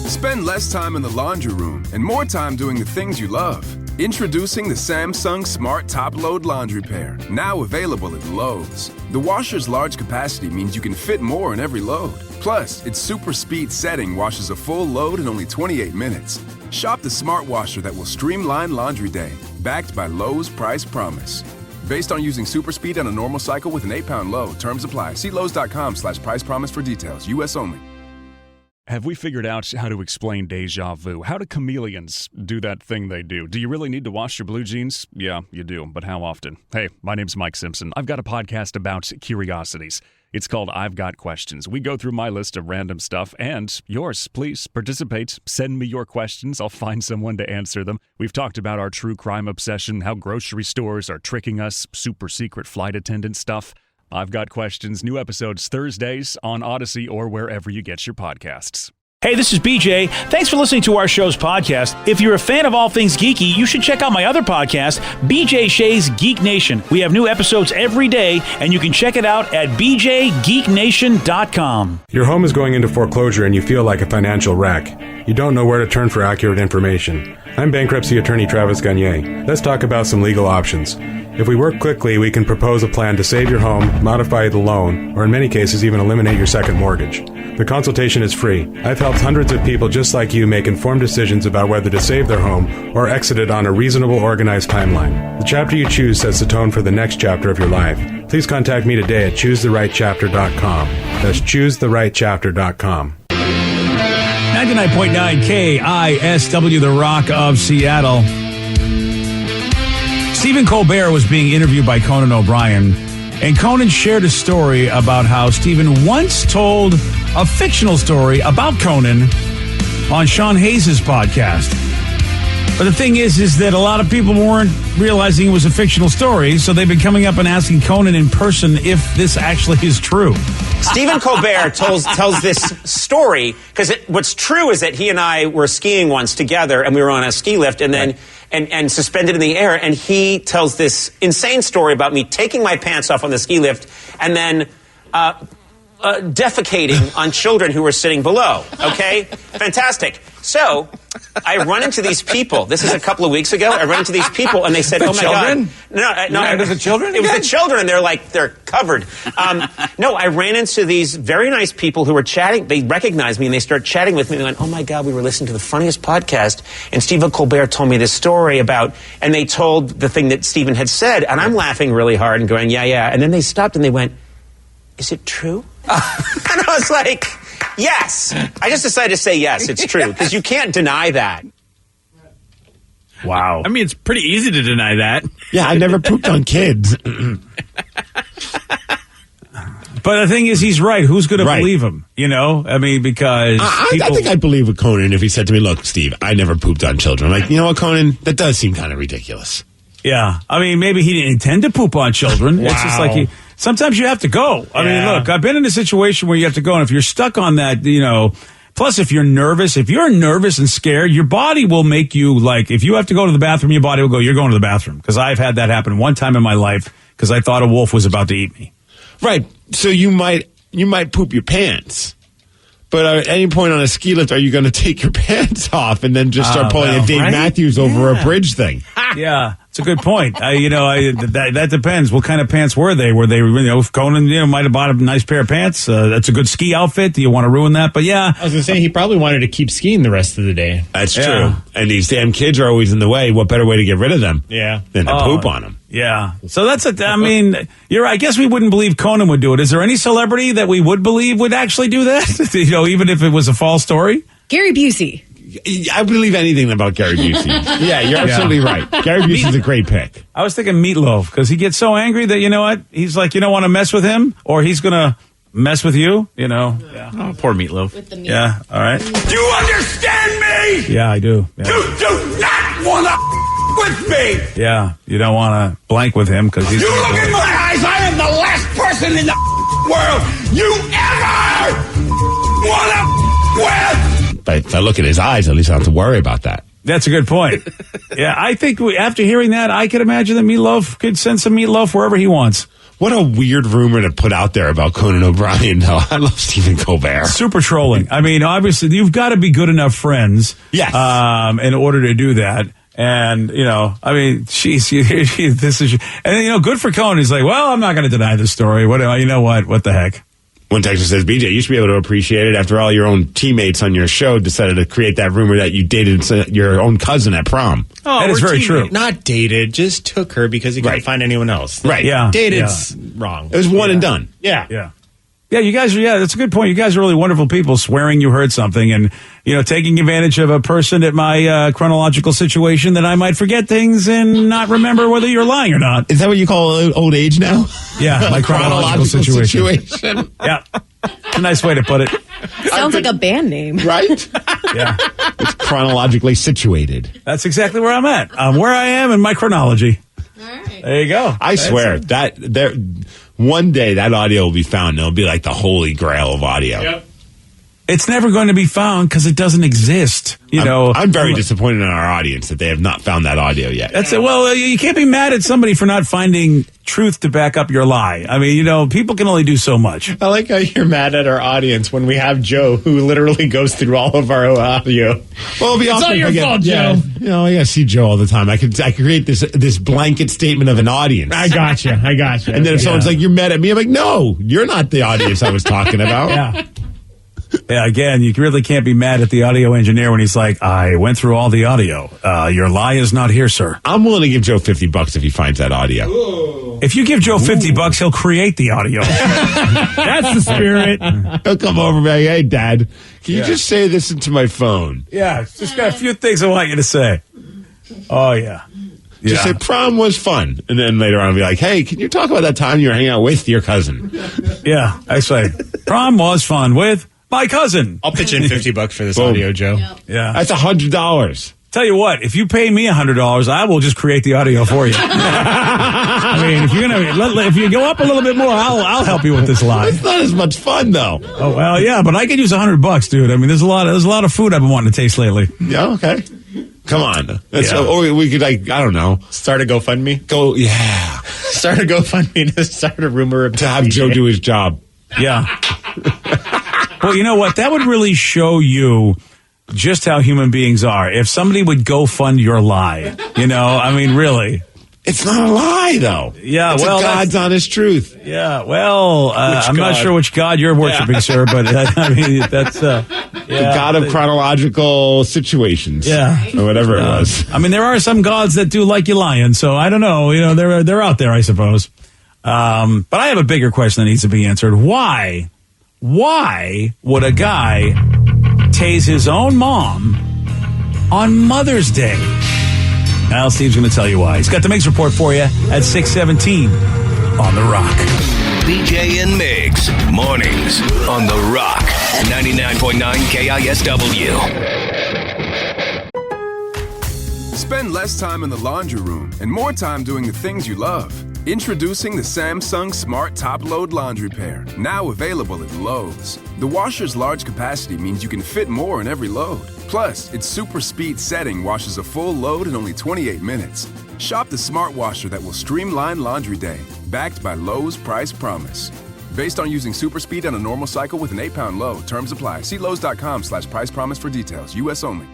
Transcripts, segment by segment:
Spend less time in the laundry room and more time doing the things you love. Introducing the Samsung Smart Top Load Laundry Pair, now available at Lowe's. The washer's large capacity means you can fit more in every load. Plus, its super speed setting washes a full load in only 28 minutes. Shop the smart washer that will streamline laundry day, backed by Lowe's Price Promise. Based on using super speed on a normal cycle with an 8-pound load. Terms apply. See Lowe's.com/price promise for details. U.S. only. Have we figured out how to explain deja vu? How do chameleons do that thing they do? Do you really need to wash your blue jeans? Yeah, you do, but how often? Hey, my name's Mike Simpson. I've got a podcast about curiosities. It's called I've Got Questions. We go through my list of random stuff and yours. Please participate. Send me your questions. I'll find someone to answer them. We've talked about our true crime obsession, how grocery stores are tricking us, super secret flight attendant stuff. I've Got Questions. New episodes Thursdays on Odyssey or wherever you get your podcasts. Hey, this is BJ. Thanks for listening to our show's podcast. If you're a fan of all things geeky, you should check out my other podcast, BJ Shea's Geek Nation. We have new episodes every day, and you can check it out at bjgeeknation.com. Your home is going into foreclosure and you feel like a financial wreck. You don't know where to turn for accurate information. I'm bankruptcy attorney Travis Gagne. Let's talk about some legal options. If we work quickly, we can propose a plan to save your home, modify the loan, or in many cases even eliminate your second mortgage. The consultation is free. I've helped hundreds of people just like you make informed decisions about whether to save their home or exit it on a reasonable, organized timeline. The chapter you choose sets the tone for the next chapter of your life. Please contact me today at choosetherightchapter.com. That's choosetherightchapter.com. 99.9 KISW, The Rock of Seattle. Stephen Colbert was being interviewed by Conan O'Brien, and Conan shared a story about how Stephen once told a fictional story about Conan on Sean Hayes' podcast. But the thing is that a lot of people weren't realizing it was a fictional story, so they've been coming up and asking Conan in person if this actually is true. Stephen Colbert tells this story because what's true is that he and I were skiing once together, and we were on a ski lift, and then and suspended in the air, and he tells this insane story about me taking my pants off on the ski lift and then defecating on children who were sitting below. Okay? Fantastic. So I run into these people. This is a couple of weeks ago. I run into these people, and they said, "Oh my God!" No, it was the children. It was the children, and they're covered. No, I ran into these very nice people who were chatting. They recognized me, and they started chatting with me. They went, "Oh my God, we were listening to the funniest podcast, and Stephen Colbert told me this story about," and they told the thing that Stephen had said, and I'm laughing really hard and going, "Yeah," and then they stopped and they went, "Is it true?" And I was like, yes. I just decided to say yes, it's true, because you can't deny that. Wow. I mean, it's pretty easy to deny that. Yeah, I never pooped on kids. But the thing is, he's right. Who's going to believe him? You know? I mean, because I think I'd believe with Conan if he said to me, "Look, Steve, I never pooped on children." I'm like, you know what, Conan? That does seem kind of ridiculous. Yeah. I mean, maybe he didn't intend to poop on children. Wow. It's just like sometimes you have to go. I mean, look, I've been in a situation where you have to go, and if you're stuck on that, you know, plus if you're nervous and scared, your body will make you, like, if you have to go to the bathroom, your body will go, "You're going to the bathroom." Because I've had that happen one time in my life because I thought a wolf was about to eat me. Right. So you might poop your pants. But at any point on a ski lift, are you going to take your pants off and then just start pulling a Dave Matthews over a bridge thing? Yeah, it's a good point. That depends. What kind of pants were they? Were they, if Conan, might have bought a nice pair of pants. That's a good ski outfit. Do you want to ruin that? But yeah. I was going to say, he probably wanted to keep skiing the rest of the day. That's true. And these damn kids are always in the way. What better way to get rid of them than to poop on them? Yeah. So I mean, I guess we wouldn't believe Conan would do it. Is there any celebrity that we would believe would actually do that? Even if it was a false story? Gary Busey. I believe anything about Gary Busey. Yeah, you're absolutely right. Gary Busey's a great pick. I was thinking Meatloaf, because he gets so angry that, you know what? He's like, you don't want to mess with him, or he's going to mess with you, Yeah. Oh, poor Meatloaf. With the meat. Yeah, all right. Do you understand me? Yeah, I do. Yeah. You do not want to with me. Yeah, you don't want to blank with him, because he's... You look in my eyes, I am the last person in the world you ever want to with. But if I look at his eyes, at least I don't have to worry about that. That's a good point. Yeah, I think after hearing that, I could imagine that Meatloaf could send some meatloaf wherever he wants. What a weird rumor to put out there about Conan O'Brien, though. I love Stephen Colbert. Super trolling. I mean, obviously, you've got to be good enough friends in order to do that. And, I mean, this is, and, good for Conan. He's like, well, I'm not going to deny this story. What the heck? One texter says, BJ, you should be able to appreciate it after all your own teammates on your show decided to create that rumor that you dated your own cousin at prom. Oh, that is very true. Not dated, just took her because he couldn't find anyone else. Right. Yeah. Dated's wrong. It was one and done. Yeah. Yeah. Yeah, you guys that's a good point. You guys are really wonderful people, swearing you heard something and, taking advantage of a person at my chronological situation that I might forget things and not remember whether you're lying or not. Is that what you call old age now? Yeah, my chronological situation. Yeah. A nice way to put it. Sounds like a band name. Right? Yeah. It's chronologically situated. That's exactly where I'm at. I'm where I am in my chronology. All right. There you go. I swear that one day that audio will be found and it'll be like the holy grail of audio. Yep. It's never going to be found because it doesn't exist. I'm very disappointed in our audience that they have not found that audio yet. That's it. Well, you can't be mad at somebody for not finding truth to back up your lie. I mean, people can only do so much. I like how you're mad at our audience when we have Joe, who literally goes through all of our audio. Well, it'll be awesome. It's not your fault, Joe. I gotta see Joe all the time. I could create this blanket statement of an audience. I got you. And then if someone's like, "You're mad at me," I'm like, "No, you're not the audience I was talking about." Yeah. Yeah, again, you really can't be mad at the audio engineer when he's like, I went through all the audio. Your lie is not here, sir. I'm willing to give Joe $50 if he finds that audio. Ooh. If you give Joe $50, he'll create the audio. That's the spirit. He'll come over and be like, "Hey, Dad, can you just say this into my phone?" Yeah, just got a few things I want you to say. Oh, yeah. Just say, "Prom was fun." And then later on, be like, "Hey, can you talk about that time you were hanging out with your cousin?" Yeah, I say, prom was fun with my cousin. I'll pitch in $50 for this audio, Joe. Yep. Yeah. That's $100. Tell you what, if you pay me $100, I will just create the audio for you. I mean, if you go up a little bit more, I'll help you with this lie. It's not as much fun though. Oh well, yeah, but I could use $100, dude. I mean, there's a lot of food I've been wanting to taste lately. Yeah, okay. Come on. Yeah. Or we could I don't know. Start a GoFundMe. Start a GoFundMe to start a rumor of to have Joe do his job. Yeah. Well, you know what? That would really show you just how human beings are. If somebody would go fund your lie, I mean, really. It's not a lie, though. Yeah, it's God's honest truth. Yeah, well, I'm not sure which God you're worshiping, sir, but I mean, that's the God of chronological situations. Yeah. Or whatever it was. I mean, there are some gods that do like you lying, so I don't know. They're out there, I suppose. But I have a bigger question that needs to be answered. Why would a guy tase his own mom on Mother's Day? Now, Steve's going to tell you why. He's got the Mix Report for you at 6:17 on The Rock. BJ and Migs, mornings on The Rock, 99.9 KISW. Spend less time in the laundry room and more time doing the things you love. Introducing the Samsung Smart Top Load Laundry Pair, now available at Lowe's. The washer's large capacity means you can fit more in every load. Plus, its super speed setting washes a full load in only 28 minutes. Shop the smart washer that will streamline laundry day, backed by Lowe's Price Promise. Based on using super speed on a normal cycle with an 8-pound load, terms apply. See Lowe's.com/price promise for details. U.S. only.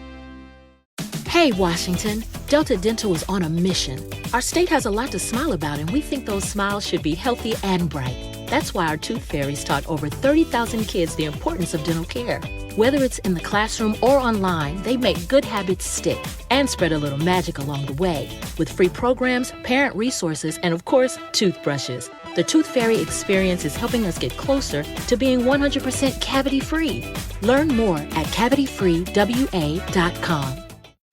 Hey, Washington. Delta Dental is on a mission. Our state has a lot to smile about, and we think those smiles should be healthy and bright. That's why our Tooth Fairies taught over 30,000 kids the importance of dental care. Whether it's in the classroom or online, they make good habits stick and spread a little magic along the way with free programs, parent resources, and of course, toothbrushes. The Tooth Fairy experience is helping us get closer to being 100% cavity-free. Learn more at cavityfreewa.com.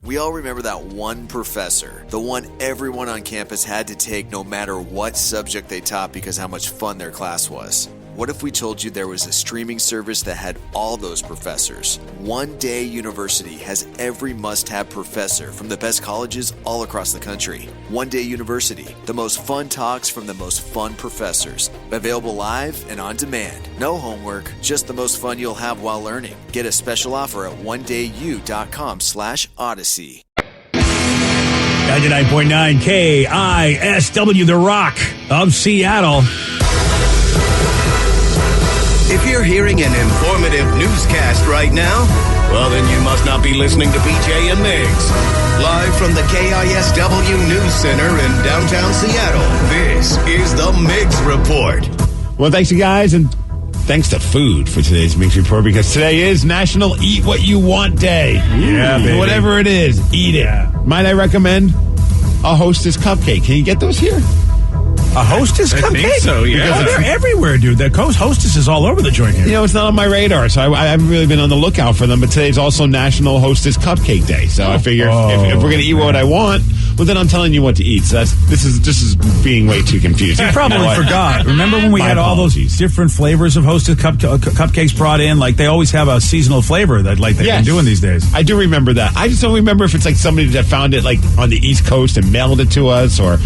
We all remember that one professor, the one everyone on campus had to take no matter what subject they taught because how much fun their class was. What if we told you there was a streaming service that had all those professors? One Day University has every must-have professor from the best colleges all across the country. One Day University, the most fun talks from the most fun professors. Available live and on demand. No homework, just the most fun you'll have while learning. Get a special offer at onedayu.com/Odyssey. 99.9 KISW, The Rock of Seattle. If you're hearing an informative newscast right now, well, then you must not be listening to BJ and Migs. Live from the KISW News Center in downtown Seattle, this is the Migs Report. Well, thanks, you guys, and thanks to food for today's Migs Report, because today is National Eat What You Want Day. Yeah, baby. Whatever it is, eat it. Might I recommend a Hostess cupcake? Can you get those here? A Hostess cupcake? I think so, yeah. Oh, they're everywhere, dude. The Hostess is all over the joint here. You know, it's not on my radar, so I haven't really been on the lookout for them. But today's also National Hostess Cupcake Day, so I figure if we're going to eat what I want, well, then I'm telling you what to eat. So this is being way too confusing. You probably forgot. Remember when we had all those different flavors of Hostess cupcakes brought in? Like, they always have a seasonal flavor that they've been doing these days. I do remember that. I just don't remember if it's like somebody that found it like on the East Coast and mailed it to us, or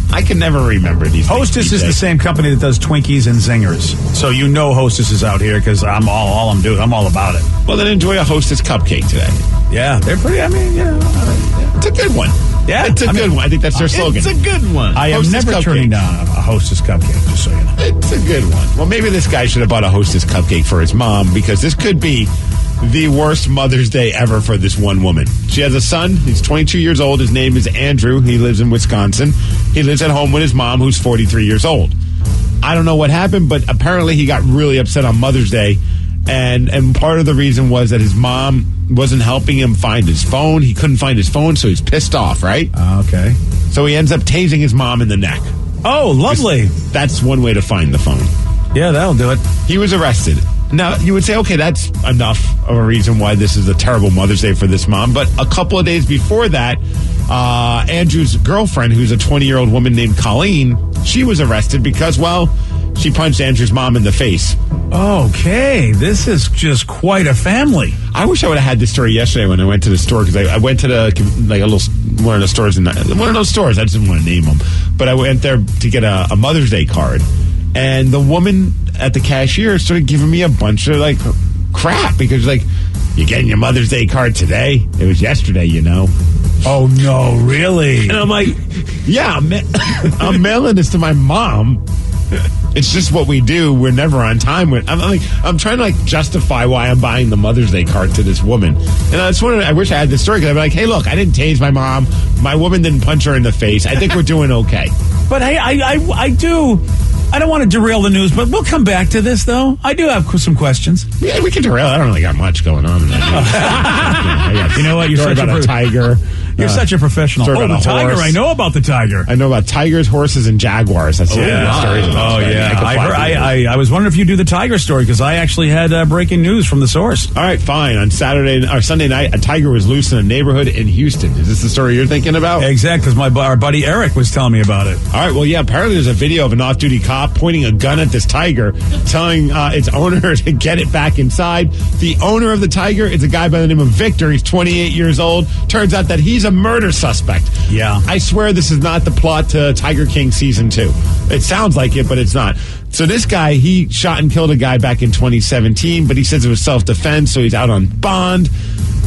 I can never remember these things. Hostess is the same company that does Twinkies and Zingers. So you know Hostess is out here because I'm all about it. Well, then enjoy a Hostess cupcake today. Yeah, they're pretty, it's a good one. Yeah, it's a good one. I think that's their slogan. It's a good one. I am never turning down a Hostess cupcake, just so you know. It's a good one. Well, maybe this guy should have bought a Hostess cupcake for his mom, because this could be the worst Mother's Day ever for this one woman. She has a son. He's 22 years old. His name is Andrew. He lives in Wisconsin. He lives at home with his mom, who's 43 years old. I don't know what happened, but apparently he got really upset on Mother's Day. And part of the reason was that his mom wasn't helping him find his phone. He couldn't find his phone, so he's pissed off, right? Okay. So he ends up tasing his mom in the neck. Oh, lovely. That's one way to find the phone. Yeah, that'll do it. He was arrested. Now, you would say, okay, that's enough of a reason why this is a terrible Mother's Day for this mom. But a couple of days before that, Andrew's girlfriend, who's a 20-year-old woman named Colleen, she was arrested because, well, she punched Andrew's mom in the face. Okay, this is just quite a family. I wish I would have had this story yesterday when I went to the store, because I went to one of the stores, one of those stores. I just didn't want to name them, but I went there to get a Mother's Day card, and the woman at the cashier started giving me a bunch of like crap, because like, you're getting your Mother's Day card today. It was yesterday, you know. Oh no, really? And I'm like, yeah, I'm mailing this to my mom. It's just what we do. We're never on time. I'm trying to like justify why I'm buying the Mother's Day card to this woman. And I just I wish I had this story, because I'd be like, hey, look, I didn't tase my mom. My woman didn't punch her in the face. I think we're doing okay. But hey, I don't want to derail the news, but we'll come back to this, though. I do have some questions. Yeah, we can derail. I don't really got much going on in that. You know what? You're such a tiger. You're such a professional. Oh, the tiger. I know about the tiger. I know about tigers, horses, and jaguars. That's the stories about. Oh, yeah. I was wondering if you do the tiger story, because I actually had breaking news from the source. All right, fine. On Sunday night, a tiger was loose in a neighborhood in Houston. Is this the story you're thinking about? Exactly, because our buddy Eric was telling me about it. All right, well, yeah, apparently there's a video of an off-duty cop pointing a gun at this tiger, telling its owner to get it back inside. The owner of the tiger is a guy by the name of Victor. He's 28 years old. Turns out that he's a murder suspect. Yeah. I swear this is not the plot to Tiger King Season 2. It sounds like it, but it's not. So this guy, he shot and killed a guy back in 2017, but he says it was self-defense, so he's out on bond.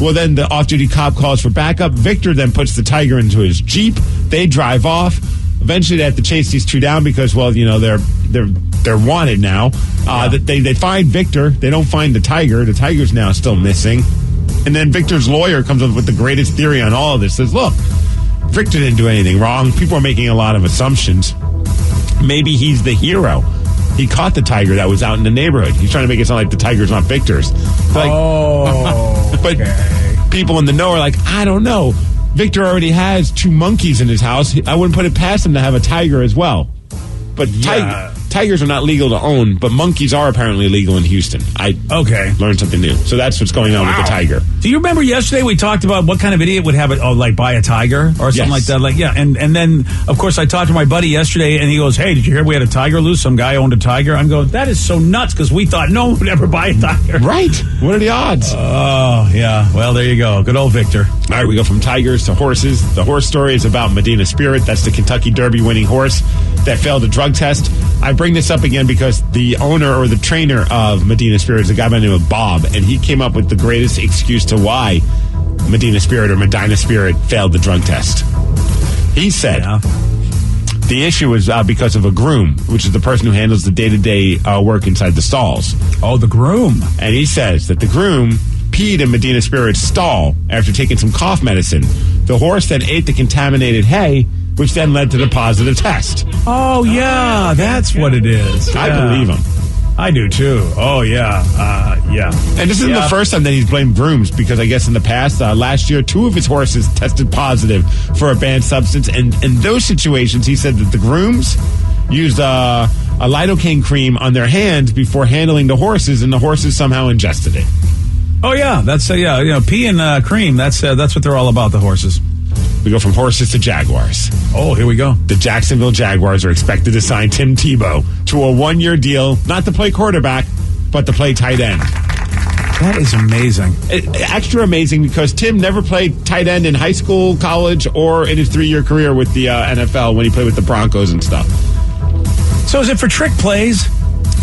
Well, then the off-duty cop calls for backup. Victor then puts the tiger into his Jeep. They drive off. Eventually, they have to chase these two down because, well, you know, they're wanted now. They find Victor. They don't find the tiger. The tiger's now still missing. And then Victor's lawyer comes up with the greatest theory on all of this. Says, look, Victor didn't do anything wrong. People are making a lot of assumptions. Maybe he's the hero. He caught the tiger that was out in the neighborhood. He's trying to make it sound like the tiger's not Victor's. But people in the know are like, I don't know. Victor already has 2 monkeys in his house. I wouldn't put it past him to have a tiger as well. But tigers are not legal to own, but monkeys are apparently legal in Houston. I learned something new. So that's what's going on with the tiger. Do you remember yesterday we talked about what kind of idiot would have it, like buy a tiger or something like that? Like, yeah, and then, of course, I talked to my buddy yesterday, and he goes, hey, did you hear we had a tiger loose? Some guy owned a tiger. I'm going, that is so nuts, because we thought no one would ever buy a tiger. Right. What are the odds? Oh, yeah. Well, there you go. Good old Victor. All right, we go from tigers to horses. The horse story is about Medina Spirit. That's the Kentucky Derby winning horse that failed a drug test. I bring this up again because the owner or the trainer of Medina Spirit is a guy by the name of Bob, and he came up with the greatest excuse to why Medina Spirit failed the drug test. He said the issue is because of a groom, which is the person who handles the day-to-day work inside the stalls. Oh, the groom. And he says that the groom peed in Medina Spirit's stall after taking some cough medicine. The horse then ate the contaminated hay, which then led to the positive test. Oh, yeah, that's what it is. I Yeah. believe him. I do, too. Oh, yeah. Yeah. And this isn't the first time that he's blamed grooms, because I guess in the past, last year, 2 of his horses tested positive for a banned substance. And in those situations, he said that the grooms used a lidocaine cream on their hands before handling the horses, and the horses somehow ingested it. Oh, yeah. That's, pea and cream. That's what they're all about, the horses. We go from horses to Jaguars. Oh, here we go. The Jacksonville Jaguars are expected to sign Tim Tebow to a 1-year deal, not to play quarterback, but to play tight end. That is amazing. Extra amazing because Tim never played tight end in high school, college, or in his 3-year career with the NFL when he played with the Broncos and stuff. So is it for trick plays?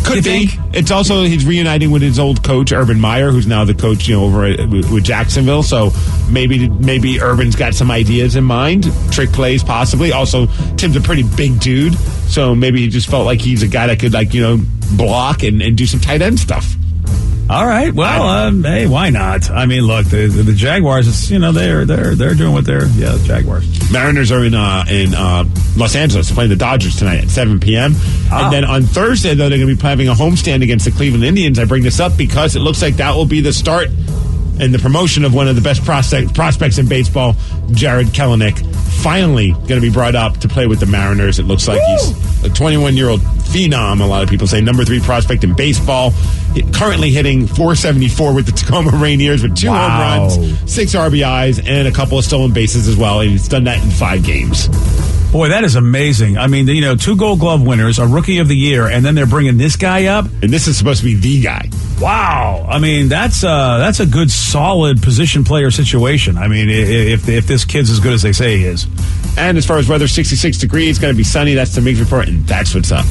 Could be. It's also he's reuniting with his old coach Urban Meyer, who's now the coach, over with Jacksonville. So maybe Urban's got some ideas in mind, trick plays possibly. Also, Tim's a pretty big dude, so maybe he just felt like he's a guy that could block and do some tight end stuff. All right. Well, hey, why not? I mean, look, the Jaguars, it's, they're doing what they're, the Jaguars. Mariners are in Los Angeles playing the Dodgers tonight at 7 p.m. And then on Thursday, though, they're going to be having a homestand against the Cleveland Indians. I bring this up because it looks like that will be the start and the promotion of one of the best prospects in baseball, Jared Kelenic, finally going to be brought up to play with the Mariners. It looks like he's a 21-year-old phenom, a lot of people say, number 3 prospect in baseball, currently hitting .474 with the Tacoma Rainiers with 2 home runs, 6 RBIs, and a couple of stolen bases as well, and he's done that in 5 games. Boy, that is amazing. I mean, 2 Gold Glove winners, a Rookie of the Year, and then they're bringing this guy up. And this is supposed to be the guy. Wow. I mean, that's a good, solid position player situation. I mean, if this kid's as good as they say he is. And as far as weather, 66 degrees, going to be sunny. That's the Migs Report, and that's what's up.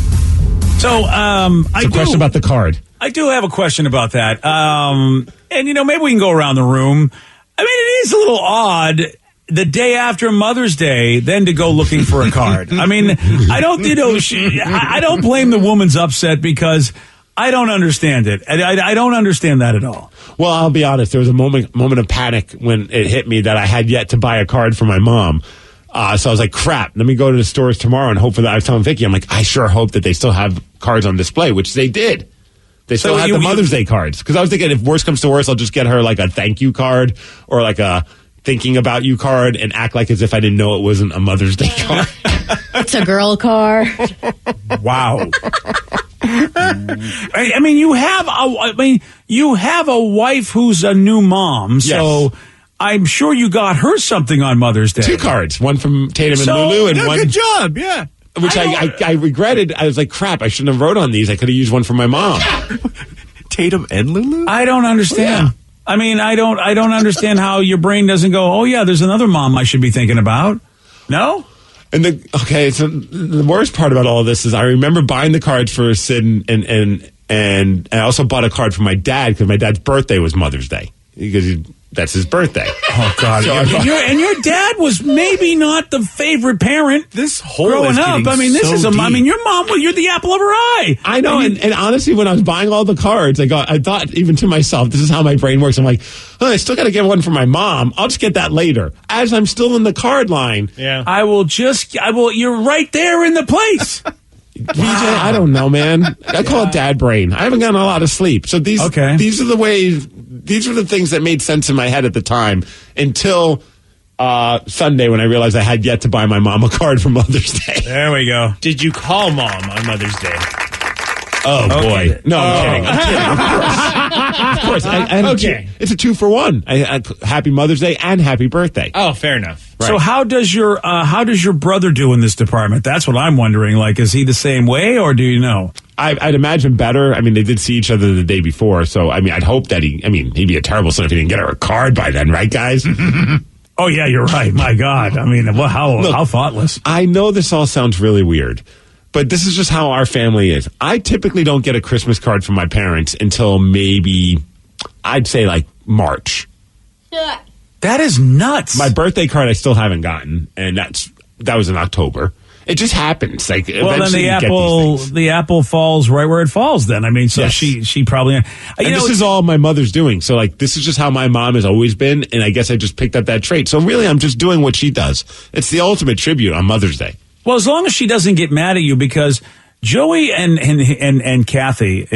So, a question about the card. I do have a question about that. And, maybe we can go around the room. I mean, it is a little odd the day after Mother's Day, then to go looking for a card. I mean, I don't blame the woman's upset because I don't understand it. I don't understand that at all. Well, I'll be honest. There was a moment of panic when it hit me that I had yet to buy a card for my mom. So I was like, crap, let me go to the stores tomorrow and hope for that. I was telling Vicky, I'm like, I sure hope that they still have cards on display, which they did. They still had the Mother's Day cards. Because I was thinking if worse comes to worse, I'll just get her like a thank you card or like a thinking about you card and act like as if I didn't know it wasn't a Mother's Day card. It's a girl card. Wow. I mean, you have a wife who's a new mom, so Yes. I'm sure you got her something on Mother's Day. 2 cards, one from Tatum and Lulu, and one. Good job, yeah. Which I regretted. I was like, crap, I shouldn't have wrote on these. I could have used one from my mom. Tatum and Lulu? I don't understand. Yeah. I mean, I don't understand how your brain doesn't go, oh yeah, there's another mom I should be thinking about. No? And so the worst part about all of this is I remember buying the cards for Sid and I also bought a card for my dad because my dad's birthday was Mother's Day because that's his birthday. Oh God! So and your dad was maybe not the favorite parent. This whole growing up, I mean, this is deep. I mean, your mom, you're the apple of her eye. I know, and honestly, when I was buying all the cards, I thought even to myself, this is how my brain works. I'm like, oh, I still got to get one for my mom. I'll just get that later. As I'm still in the card line, I will. You're right there in the place. BJ, I don't know, man. I call it dad brain. I haven't gotten a lot of sleep, so these are the things that made sense in my head at the time until Sunday when I realized I had yet to buy my mom a card for Mother's Day. There we go. Did you call Mom on Mother's Day? Oh, boy. No, I'm kidding. Of course. Okay. It's a 2-for-1. Happy Mother's Day and happy birthday. Oh, fair enough. Right. So how does your brother do in this department? That's what I'm wondering. Like, is he the same way, or do you know? I'd imagine better. I mean, they did see each other the day before, so I mean, I'd hope that he'd be a terrible son if he didn't get her a card by then, right, guys? Oh yeah, you're right. My God, I mean, how thoughtless. I know this all sounds really weird, but this is just how our family is. I typically don't get a Christmas card from my parents until maybe, I'd say like March. That is nuts. My birthday card I still haven't gotten, and that was in October. It just happens. Like, well, then the apple falls right where it falls. Then I mean, so yes. she probably. This is all my mother's doing. So like, this is just how my mom has always been, and I guess I just picked up that trait. So really, I'm just doing what she does. It's the ultimate tribute on Mother's Day. Well, as long as she doesn't get mad at you, because Joey and Kathy,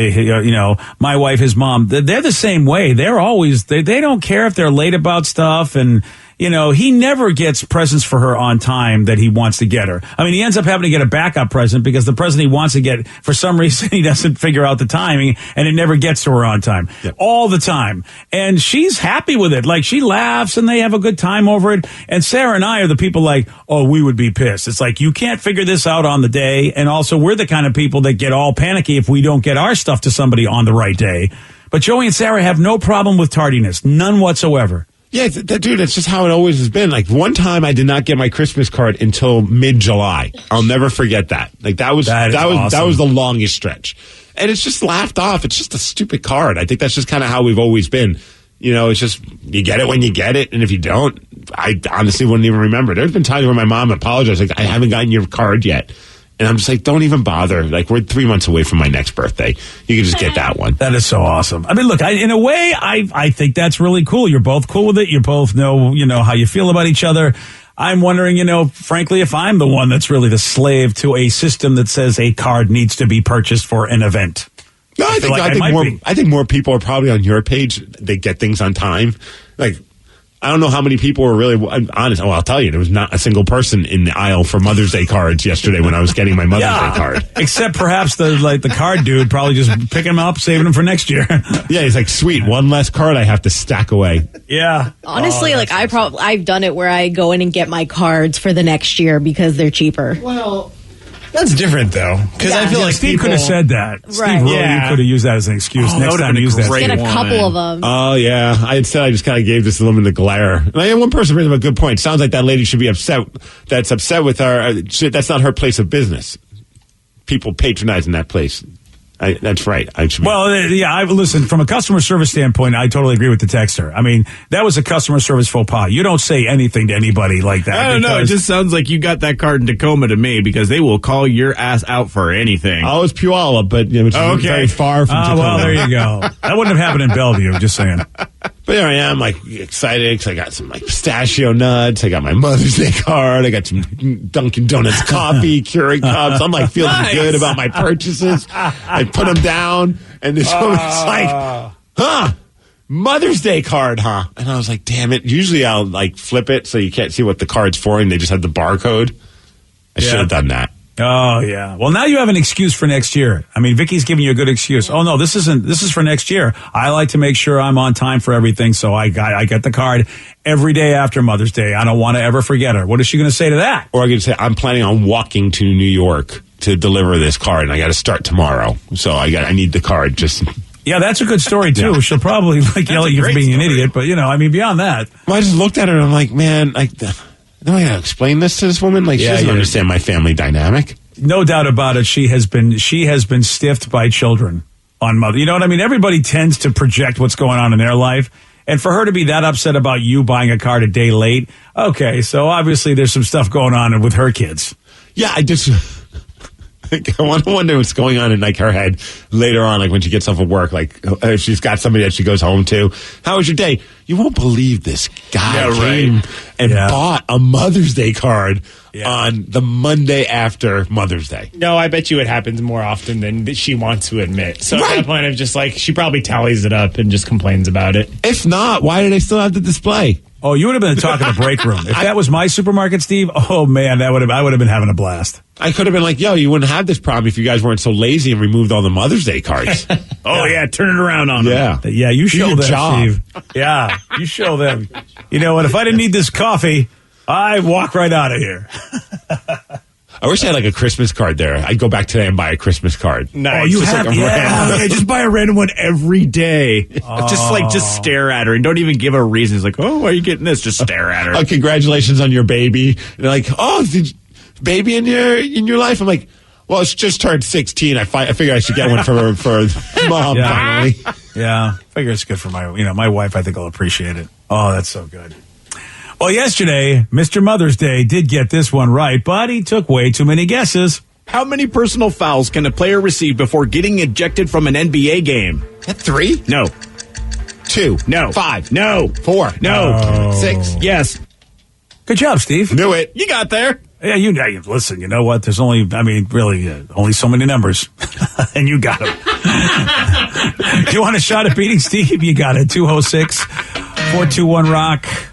my wife, his mom, they're the same way. They're always they don't care if they're late about stuff, and he never gets presents for her on time that he wants to get her. I mean, he ends up having to get a backup present because the present he wants to get, for some reason, he doesn't figure out the timing, and it never gets to her on time. Yep. All the time. And she's happy with it. Like, she laughs, and they have a good time over it. And Sarah and I are the people like, oh, we would be pissed. It's like, you can't figure this out on the day. And also, we're the kind of people that get all panicky if we don't get our stuff to somebody on the right day. But Joey and Sarah have no problem with tardiness. None whatsoever. Yeah, dude, that's just how it always has been. Like, one time I did not get my Christmas card until mid-July. I'll never forget that. Like, that was the longest stretch. And it's just laughed off. It's just a stupid card. I think that's just kind of how we've always been. It's just, you get it when you get it, and if you don't, I honestly wouldn't even remember. There's been times where my mom apologized, like, I haven't gotten your card yet. And I'm just like, don't even bother. Like, we're 3 months away from my next birthday. You can just get that one. That is so awesome. I mean, look, in a way, I think that's really cool. You're both cool with it. You both know, how you feel about each other. I'm wondering, frankly, if I'm the one that's really the slave to a system that says a card needs to be purchased for an event. No, I think more people are probably on your page. They get things on time. Like, I don't know how many people were really honest. Oh, I'll tell you, there was not a single person in the aisle for Mother's Day cards yesterday when I was getting my Mother's Day card. Except perhaps the card dude probably just picking them up, saving them for next year. Yeah, he's like, sweet, one less card I have to stack away. Yeah. Honestly, I've done it where I go in and get my cards for the next year because they're cheaper. Well, that's different, though. Because I feel like Steve could have said that. Right. Steve really could have used that as an excuse. Next time, use that. Get a couple of them. Oh, yeah. Instead, I just kind of gave this woman the glare. And I had one person bring up a good point. Sounds like that lady should be upset. That's upset with her. That's not her place of business. People patronizing that place. That's right. Listen, from a customer service standpoint, I totally agree with the texter. I mean, that was a customer service faux pas. You don't say anything to anybody like that. I don't know. It just sounds like you got that card in Tacoma to me, because they will call your ass out for anything. I was Puyallup, but which is very far from Tacoma. Well, there you go. That wouldn't have happened in Bellevue, just saying. But here I am, like, excited because I got some pistachio nuts. I got my Mother's Day card. I got some Dunkin' Donuts coffee, Keurig cups. I'm like feeling good about my purchases. I put them down, and this woman's like, Mother's Day card, huh? And I was like, damn it. Usually I'll like flip it so you can't see what the card's for, and they just have the barcode. I should have done that. Oh, yeah. Well, now you have an excuse for next year. I mean, Vicky's giving you a good excuse. Oh, no, this is for next year. I like to make sure I'm on time for everything, so I get the card every day after Mother's Day. I don't want to ever forget her. What is she going to say to that? Or I could say, I'm planning on walking to New York to deliver this card, and I got to start tomorrow. So I need the card. Just... Yeah, that's a good story, too. Yeah. She'll probably yell at you for being an idiot, but, beyond that. Well, I just looked at her, and I'm like, man, no, I gotta explain this to this woman. Like, she doesn't understand my family dynamic. No doubt about it. She has been stiffed by children on Mother. You know what I mean? Everybody tends to project what's going on in their life. And for her to be that upset about you buying a card a day late, okay, so obviously there's some stuff going on with her kids. Yeah, I wonder what's going on in her head later on, when she gets off of work, if she's got somebody that she goes home to. How was your day? You won't believe this guy came and bought a Mother's Day card on the Monday after Mother's Day. No, I bet you it happens more often than she wants to admit. So at that point, I'm just she probably tallies it up and just complains about it. If not, why do they still have the display? Oh, you would have been talking to break room. If that was my supermarket, Steve, oh man, I would have been having a blast. I could have been like, yo, you wouldn't have this problem if you guys weren't so lazy and removed all the Mother's Day cards. Turn it around on them. Yeah, you show them, Steve. Yeah, you show them. You know what? If I didn't need this coffee, I'd walk right out of here. I wish I had a Christmas card there. I'd go back today and buy a Christmas card. Nice. Oh, you have random. Just buy a random one every day. Just stare at her and don't even give a reason. It's like, oh, why are you getting this? Just stare at her. Congratulations on your baby. And they're like, oh, baby in your life? I'm like, well, it's just turned 16. I figure I should get one for mom finally. Yeah, I figure it's good for my wife. I think will appreciate it. Oh, that's so good. Well, yesterday, Mr. Mother's Day did get this one right, but he took way too many guesses. How many personal fouls can a player receive before getting ejected from an NBA game? 3? No. 2? No. 5? No. 4? No. 6? Yes. Good job, Steve. Knew it. You got there. Yeah, listen, you know what? There's only, only so many numbers. And you got them. You want a shot at beating Steve? You got it. 206-421-ROCK.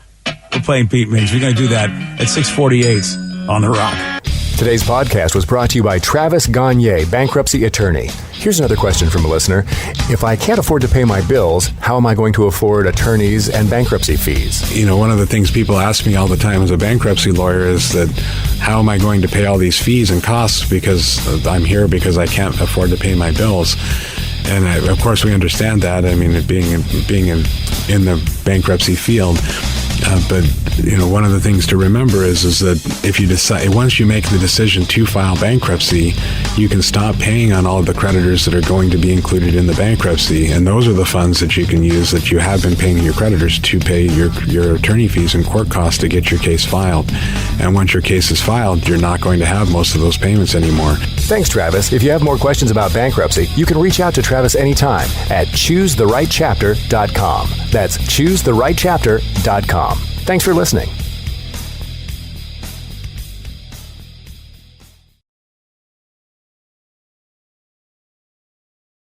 We're playing Beat Migs. We're going to do that at 6:48 on The Rock. Today's podcast was brought to you by Travis Gagne, bankruptcy attorney. Here's another question from a listener. If I can't afford to pay my bills, how am I going to afford attorneys and bankruptcy fees? One of the things people ask me all the time as a bankruptcy lawyer is that how am I going to pay all these fees and costs because I'm here because I can't afford to pay my bills? And of course we understand that. I mean, being in the bankruptcy field. But one of the things to remember is that if you decide, once you make the decision to file bankruptcy, you can stop paying on all of the creditors that are going to be included in the bankruptcy, and those are the funds that you can use that you have been paying your creditors to pay your attorney fees and court costs to get your case filed. And once your case is filed, you're not going to have most of those payments anymore. Thanks, Travis. If you have more questions about bankruptcy, you can reach out to Travis anytime at choosetherightchapter.com. That's choosetherightchapter.com. Thanks for listening.